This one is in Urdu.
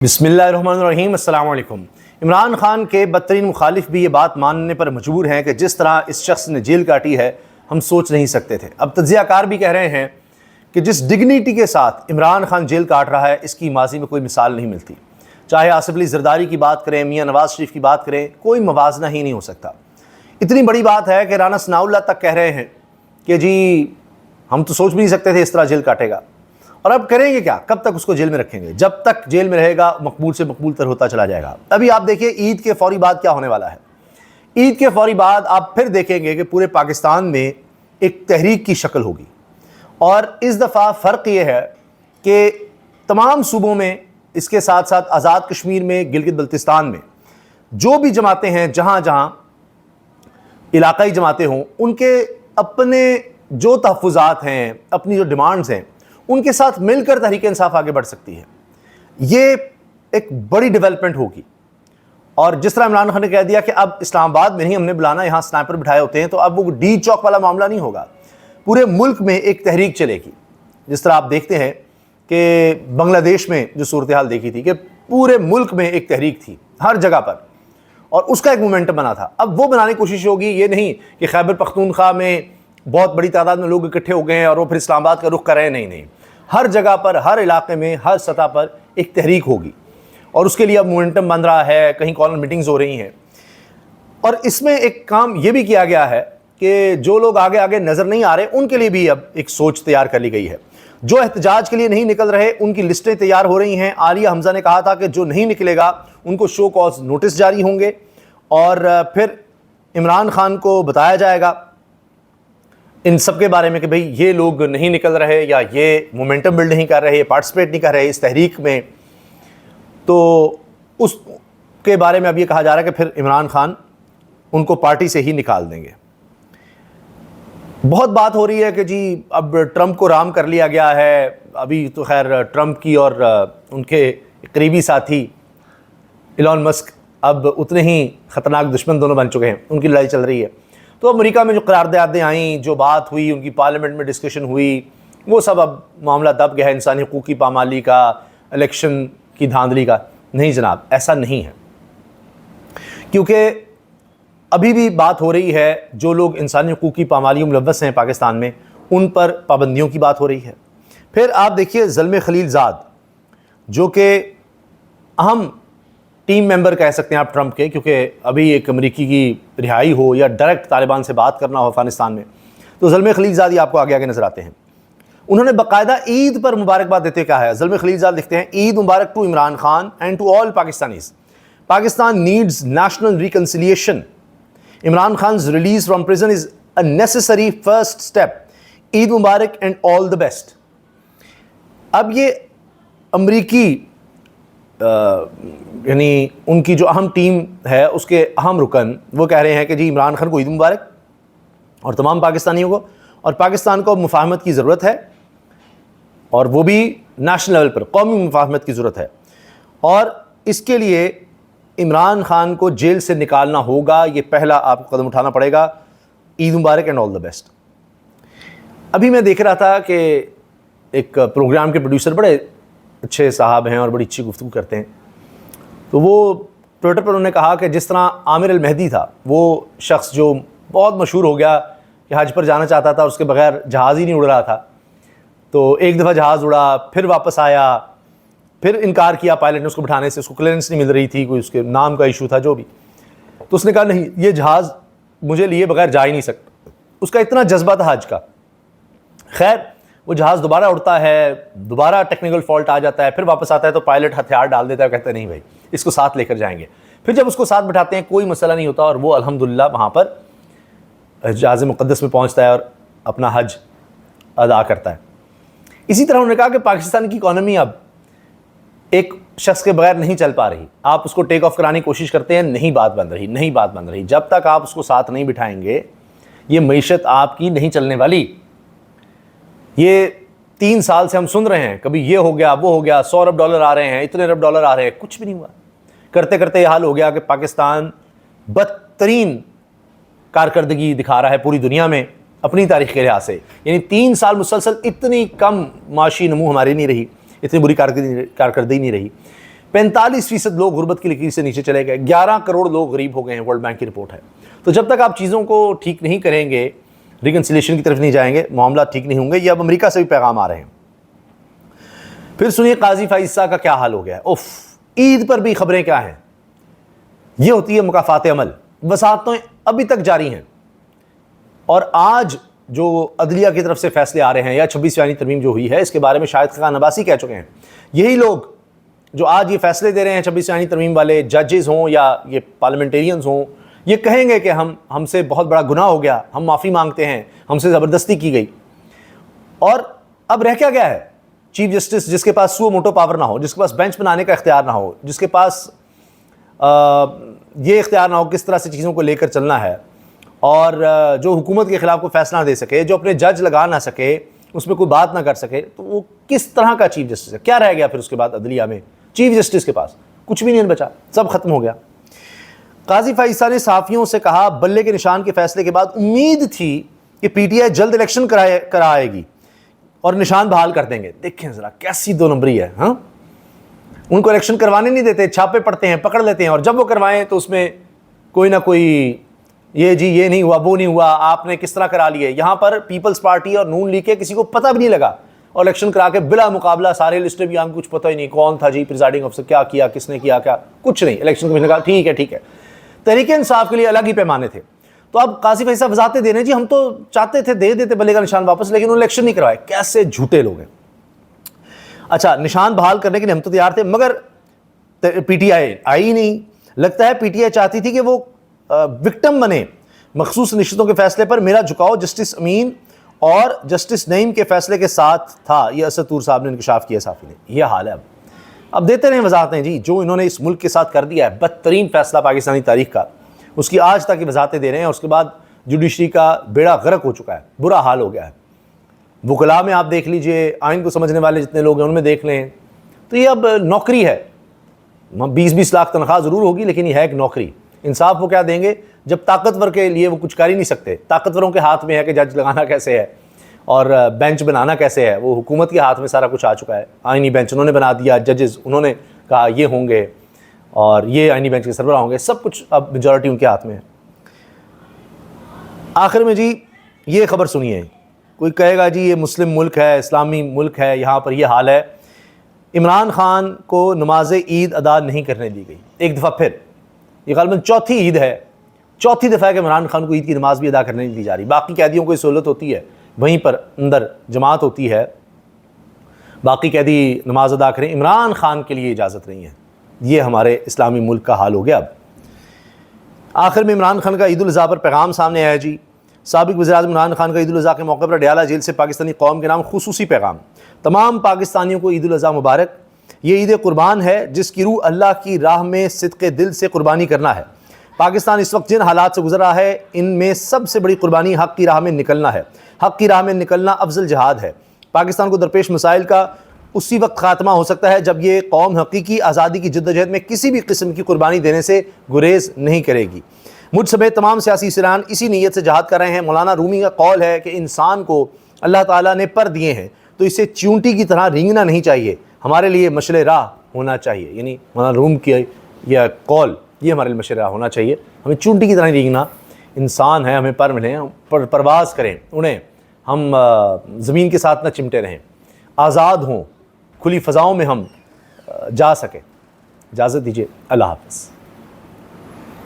بسم اللہ الرحمن الرحیم۔ السلام علیکم۔ عمران خان کے بدترین مخالف بھی یہ بات ماننے پر مجبور ہیں کہ جس طرح اس شخص نے جیل کاٹی ہے ہم سوچ نہیں سکتے تھے۔ اب تجزیہ کار بھی کہہ رہے ہیں کہ جس ڈگنیٹی کے ساتھ عمران خان جیل کاٹ رہا ہے اس کی ماضی میں کوئی مثال نہیں ملتی۔ چاہے آصف علی زرداری کی بات کریں، میاں نواز شریف کی بات کریں، کوئی موازنہ ہی نہیں ہو سکتا۔ اتنی بڑی بات ہے کہ رانا ثناء اللہ تک کہہ رہے ہیں کہ جی ہم تو سوچ بھی نہیں سکتے تھے اس طرح جیل کاٹے گا۔ اور اب کریں گے کیا؟ کب تک اس کو جیل میں رکھیں گے؟ جب تک جیل میں رہے گا مقبول سے مقبول تر ہوتا چلا جائے گا۔ ابھی آپ دیکھیں عید کے فوری بعد کیا ہونے والا ہے۔ عید کے فوری بعد آپ پھر دیکھیں گے کہ پورے پاکستان میں ایک تحریک کی شکل ہوگی، اور اس دفعہ فرق یہ ہے کہ تمام صوبوں میں، اس کے ساتھ ساتھ آزاد کشمیر میں، گلگت بلتستان میں جو بھی جماعتیں ہیں، جہاں جہاں علاقائی جماعتیں ہوں، ان کے اپنے جو تحفظات ہیں، اپنی جو ڈیمانڈز ہیں، ان کے ساتھ مل کر تحریک انصاف آگے بڑھ سکتی ہے۔ یہ ایک بڑی ڈیولپمنٹ ہوگی۔ اور جس طرح عمران خان نے کہہ دیا کہ اب اسلام آباد میں نہیں ہم نے بلانا، یہاں سنائپر بٹھائے ہوتے ہیں، تو اب وہ ڈی چوک والا معاملہ نہیں ہوگا، پورے ملک میں ایک تحریک چلے گی۔ جس طرح آپ دیکھتے ہیں کہ بنگلہ دیش میں جو صورتحال دیکھی تھی کہ پورے ملک میں ایک تحریک تھی ہر جگہ پر، اور اس کا ایک مومنٹم بنا تھا۔ اب وہ بنانے کی کوشش ہوگی، یہ نہیں کہ خیبر پختونخوا میں بہت بڑی تعداد میں لوگ اکٹھے ہو گئے ہیں اور وہ پھر اسلام آباد کا رخ کر رہے ہیں، نہیں، ہر جگہ پر، ہر علاقے میں، ہر سطح پر ایک تحریک ہوگی، اور اس کے لیے اب مومنٹم بن رہا ہے، کہیں کارنر میٹنگز ہو رہی ہیں۔ اور اس میں ایک کام یہ بھی کیا گیا ہے کہ جو لوگ آگے نظر نہیں آ رہے ان کے لیے بھی اب ایک سوچ تیار کر لی گئی ہے۔ جو احتجاج کے لیے نہیں نکل رہے ان کی لسٹیں تیار ہو رہی ہیں۔ عالیہ حمزہ نے کہا تھا کہ جو نہیں نکلے گا ان کو شو کاز نوٹس جاری ہوں گے، اور پھر عمران خان کو بتایا جائے گا ان سب کے بارے میں کہ بھئی یہ لوگ نہیں نکل رہے، یا یہ مومنٹم بلڈ نہیں کر رہے، یہ پارٹیسپیٹ نہیں کر رہے اس تحریک میں، تو اس کے بارے میں اب یہ کہا جا رہا ہے کہ پھر عمران خان ان کو پارٹی سے ہی نکال دیں گے۔ بہت بات ہو رہی ہے کہ جی اب ٹرمپ کو رام کر لیا گیا ہے۔ ابھی تو خیر ٹرمپ کی اور ان کے قریبی ساتھی ایلون مسک اب اتنے ہی خطرناک دشمن دونوں بن چکے ہیں، ان کی لڑائی چل رہی ہے۔ تو امریکہ میں جو قراردادیں آئیں، جو بات ہوئی، ان کی پارلیمنٹ میں ڈسکشن ہوئی، وہ سب اب معاملہ دب گیا ہے انسانی حقوق کی پامالی کا، الیکشن کی دھاندلی کا۔ نہیں جناب، ایسا نہیں ہے، کیونکہ ابھی بھی بات ہو رہی ہے جو لوگ انسانی حقوق کی پامالیوں ملوث ہیں پاکستان میں، ان پر پابندیوں کی بات ہو رہی ہے۔ پھر آپ دیکھیے زلمے خلیل زاد، جو کہ اہم ٹیم ممبر کہہ سکتے ہیں آپ ٹرمپ کے، کیونکہ ابھی ایک امریکی کی رہائی ہو یا ڈائریکٹ طالبان سے بات کرنا ہو افغانستان میں، تو زلمے خلیل زاد ہی آپ کو آگے نظر آتے ہیں۔ انہوں نے باقاعدہ عید پر مبارکباد دیتے کہا ہے۔ زلمے خلیل زاد لکھتے ہیں، Eid Mubarak to Imran Khan and to all Pakistanis. Pakistan needs national reconciliation. Imran Khan's release from prison is a necessary first step. Eid Mubarak and all the best. اب یہ امریکی یعنی ان کی جو اہم ٹیم ہے اس کے اہم رکن وہ کہہ رہے ہیں کہ جی عمران خان کو عید مبارک، اور تمام پاکستانیوں کو، اور پاکستان کو مفاہمت کی ضرورت ہے، اور وہ بھی نیشنل لیول پر قومی مفاہمت کی ضرورت ہے، اور اس کے لیے عمران خان کو جیل سے نکالنا ہوگا۔ یہ پہلا آپ کو قدم اٹھانا پڑے گا۔ عید Mubarak and all the best. ابھی میں دیکھ رہا تھا کہ ایک پروگرام کے پروڈیوسر بڑے اچھے صاحب ہیں اور بڑی اچھی گفتگو کرتے ہیں، تو وہ ٹویٹر پر انہوں نے کہا کہ جس طرح عامر المہدی تھا، وہ شخص جو بہت مشہور ہو گیا کہ حج پر جانا چاہتا تھا، اس کے بغیر جہاز ہی نہیں اڑ رہا تھا، تو ایک دفعہ جہاز اڑا، پھر واپس آیا، پھر انکار کیا پائلٹ نے اس کو بٹھانے سے، اس کو کلیئرنس نہیں مل رہی تھی، کوئی اس کے نام کا ایشو تھا جو بھی، تو اس نے کہا نہیں یہ جہاز مجھے لیے بغیر جا ہی نہیں سکتا۔ اس کا اتنا جذبہ تھا حج کا۔ خیر وہ جہاز دوبارہ اڑتا ہے، دوبارہ ٹیکنیکل فالٹ آ جاتا ہے، پھر واپس آتا ہے تو پائلٹ ہتھیار ڈال دیتا ہے، کہتا ہے نہیں بھائی اس کو ساتھ لے کر جائیں گے۔ پھر جب اس کو ساتھ بٹھاتے ہیں کوئی مسئلہ نہیں ہوتا، اور وہ الحمدللہ وہاں پر جہاز مقدس میں پہنچتا ہے اور اپنا حج ادا کرتا ہے۔ اسی طرح انہوں نے کہا کہ پاکستان کی اکانومی اب ایک شخص کے بغیر نہیں چل پا رہی۔ آپ اس کو ٹیک آف کرانے کی کوشش کرتے ہیں، نہیں بات بن رہی۔ جب تک آپ اس کو ساتھ نہیں بٹھائیں گے یہ معیشت آپ کی نہیں چلنے والی۔ یہ 3 سال سے ہم سن رہے ہیں، کبھی یہ ہو گیا وہ ہو گیا، 100 ارب ڈالر آ رہے ہیں، اتنے ارب ڈالر آ رہے ہیں، کچھ بھی نہیں ہوا۔ کرتے کرتے یہ حال ہو گیا کہ پاکستان بدترین کارکردگی دکھا رہا ہے پوری دنیا میں اپنی تاریخ کے لحاظ سے۔ یعنی 3 سال مسلسل اتنی کم معاشی نمو ہماری نہیں رہی، اتنی بری کارکردگی نہیں رہی۔ 45% لوگ غربت کی لکیر سے نیچے چلے گئے، 11 کروڑ لوگ غریب ہو گئے ہیں، ورلڈ بینک کی رپورٹ ہے۔ تو جب تک آپ چیزوں کو ٹھیک نہیں کریں گے، ریکنسیلیشن کی طرف نہیں جائیں گے، معاملات ٹھیک نہیں ہوں گے۔ یہ اب امریکہ سے بھی پیغام آ رہے ہیں۔ پھر سنیے قاضی فائز کا کیا حال ہو گیا ہے۔ عید پر بھی خبریں کیا ہیں۔ یہ ہوتی ہے مکافات عمل، وساطتیں ابھی تک جاری ہیں، اور آج جو عدلیہ کی طرف سے فیصلے آ رہے ہیں یا 26ویں ترمیم جو ہوئی ہے، اس کے بارے میں شاہد خاقان عباسی کہہ چکے ہیں۔ یہی لوگ جو آج یہ فیصلے دے رہے ہیں 26ویں ترمیم والے، ججز ہوں یا یہ پارلیمنٹیرینز ہوں، یہ کہیں گے کہ ہم سے بہت بڑا گناہ ہو گیا، ہم معافی مانگتے ہیں، ہم سے زبردستی کی گئی۔ اور اب رہ کیا گیا ہے؟ چیف جسٹس جس کے پاس سو موٹو پاور نہ ہو، جس کے پاس بینچ بنانے کا اختیار نہ ہو، جس کے پاس یہ اختیار نہ ہو کس طرح سے چیزوں کو لے کر چلنا ہے، اور جو حکومت کے خلاف کوئی فیصلہ نہ دے سکے، جو اپنے جج لگا نہ سکے، اس میں کوئی بات نہ کر سکے، تو وہ کس طرح کا چیف جسٹس ہے؟ کیا رہ گیا پھر اس کے بعد عدلیہ میں؟ چیف جسٹس کے پاس کچھ بھی نہیں بچا، سب ختم ہو گیا۔ قاضی فائز نے صحافیوں سے کہا بلے کے نشان کے فیصلے کے بعد امید تھی کہ پی ٹی آئی جلد الیکشن کرائے گی اور نشان بحال کر دیں گے۔ دیکھیں ذرا کیسی دو نمبری ہے۔ ہاں، ان کو الیکشن کروانے نہیں دیتے، چھاپے پڑتے ہیں، پکڑ لیتے ہیں، اور جب وہ کروائیں تو اس میں کوئی نہ کوئی یہ جی یہ نہیں ہوا، وہ نہیں ہوا، آپ نے کس طرح کرا لیے۔ یہاں پر پیپلز پارٹی اور نون لیگ کے کسی کو پتہ بھی نہیں لگا، اور الیکشن کرا کے بلا مقابلہ سارے لسٹیں بھی ہم کچھ پتہ ہی نہیں کون تھا جی پریزائڈنگ افسر، کیا کیا، کس نے کیا، کیا کچھ نہیں۔ الیکشن کمیشن نے کہا ٹھیک ہے۔ تحریک انصاف کے لیے الگ ہی پیمانے تھے۔ تو اب قاضی فائز صاحب وضاحتیں دے رہے ہیں جی ہم تو چاہتے تھے دے دیتے بلے کا نشان واپس، لیکن انہوں نے الیکشن نہیں کروائے۔ کیسے جھوٹے لوگ ہیں۔ اچھا، نشان بحال کرنے کے لیے ہم تو تیار تھے، مگر پی ٹی آئی آئی نہیں۔ لگتا ہے پی ٹی آئی چاہتی تھی کہ وہ وکٹم بنے۔ مخصوص نشستوں کے فیصلے پر میرا جھکاؤ جسٹس امین اور جسٹس نعیم کے فیصلے کے ساتھ تھا، یہ اسد طور صاحب نے انکشاف کیا صحافی نے۔ یہ حال ہے۔ اب دیتے رہیں وضاحتیں جی، جو انہوں نے اس ملک کے ساتھ کر دیا ہے بدترین فیصلہ پاکستانی تاریخ کا، اس کی آج تک وضاحتیں دے رہے ہیں، اور اس کے بعد جوڈیشری کا بیڑا غرق ہو چکا ہے، برا حال ہو گیا ہے۔ وکلاء میں آپ دیکھ لیجئے، آئین کو سمجھنے والے جتنے لوگ ہیں ان میں دیکھ لیں، تو یہ اب نوکری ہے۔ 20 لاکھ تنخواہ ضرور ہوگی، لیکن یہ ہے ایک نوکری۔ انصاف وہ کیا دیں گے جب طاقتور کے لیے وہ کچھ کر ہی نہیں سکتے؟ طاقتوروں کے ہاتھ میں ہے کہ جج لگانا کیسے ہے اور بینچ بنانا کیسے ہے، وہ حکومت کے ہاتھ میں سارا کچھ آ چکا ہے۔ آئینی بینچ انہوں نے بنا دیا، ججز انہوں نے کہا یہ ہوں گے اور یہ آئینی بینچ کے سربراہ ہوں گے، سب کچھ اب میجورٹی ان کے ہاتھ میں ہے۔ آخر میں جی یہ خبر سنیے، کوئی کہے گا جی یہ مسلم ملک ہے، اسلامی ملک ہے، یہاں پر یہ حال ہے۔ عمران خان کو نماز عید ادا نہیں کرنے دی گئی ایک دفعہ پھر، یہ غالباً چوتھی عید ہے، چوتھی دفعہ ہے کہ عمران خان کو عید کی نماز بھی ادا کرنے نہیں دی جا رہی۔ باقی قیدیوں کو یہ سہولت ہوتی ہے، وہیں پر اندر جماعت ہوتی ہے، باقی قیدی نماز ادا کریں، عمران خان کے لیے اجازت نہیں ہے۔ یہ ہمارے اسلامی ملک کا حال ہو گیا۔ اب آخر میں عمران خان کا عید الاضحیٰ پر پیغام سامنے آیا جی۔ سابق وزیراعظم عمران خان کا عید الاضحیٰ کے موقع پر ڈیالہ جیل سے پاکستانی قوم کے نام خصوصی پیغام۔ تمام پاکستانیوں کو عید الاضحیٰ مبارک۔ یہ عید قربان ہے جس کی روح اللہ کی راہ میں صدق دل سے قربانی کرنا ہے۔ پاکستان اس وقت جن حالات سے گزر رہا ہے ان میں سب سے بڑی قربانی حق کی راہ میں نکلنا ہے۔ حق کی راہ میں نکلنا افضل جہاد ہے۔ پاکستان کو درپیش مسائل کا اسی وقت خاتمہ ہو سکتا ہے جب یہ قوم حقیقی آزادی کی جدوجہد میں کسی بھی قسم کی قربانی دینے سے گریز نہیں کرے گی۔ مجھ سمیت تمام سیاسی سران اسی نیت سے جہاد کر رہے ہیں۔ مولانا رومی کا قول ہے کہ انسان کو اللہ تعالیٰ نے پر دیے ہیں تو اسے چیونٹی کی طرح رینگنا نہیں چاہیے، ہمارے لیے مشعل راہ ہونا چاہیے۔ یعنی مولانا روم کی یہ قول، یہ ہمارے لیے مشعل راہ ہونا چاہیے، ہمیں چونٹی کی طرح رینگنا۔ انسان ہے، ہمیں پر ملیں، پرواز کریں انہیں، ہم زمین کے ساتھ نہ چمٹے رہیں، آزاد ہوں، کھلی فضاؤں میں ہم جا سکیں۔ اجازت دیجیے، اللہ حافظ۔